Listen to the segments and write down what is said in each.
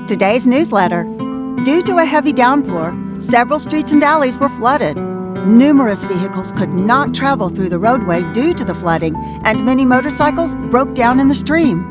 Today's newsletter. Due to a heavy downpour, several streets and alleys were flooded. Numerous vehicles could not travel through the roadway due to the flooding, and many motorcycles broke down in the stream.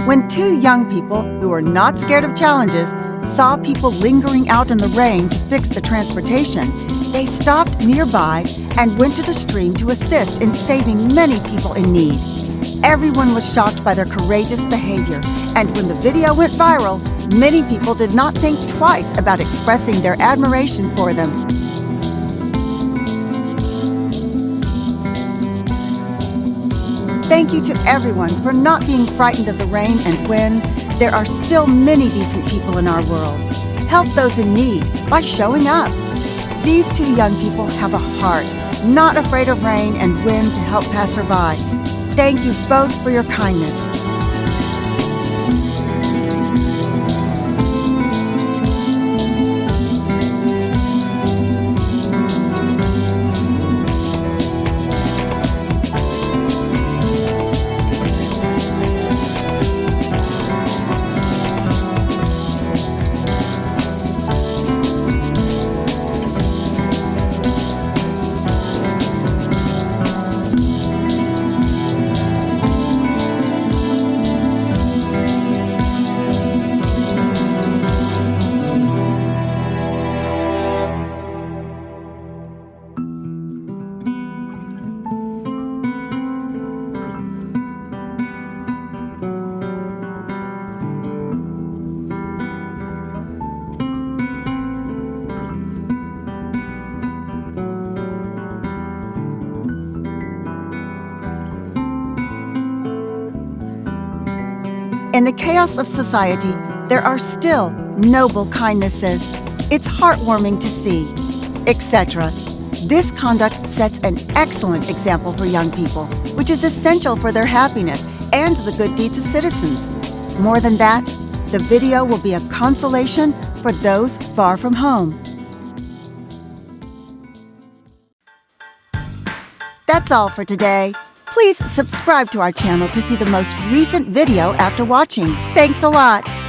When two young people who were not scared of challenges saw people lingering out in the rain to fix the transportation, they stopped nearby and went to the stream to assist in saving many people in need. Everyone was shocked by their courageous behavior, and when the video went viral, many people did not think twice about expressing their admiration for them. Thank you to everyone for not being frightened of the rain and wind. There are still many decent people in our world. Help those in need by showing up. These two young people have a heart, not afraid of rain and wind to help passerby. Thank you both for your kindness. In the chaos of society, there are still noble kindnesses. It's heartwarming to see, etc. This conduct sets an excellent example for young people, which is essential for their happiness and the good deeds of citizens. More than that, the video will be a consolation for those far from home. That's all for today. Please subscribe to our channel to see the most recent video after watching. Thanks a lot!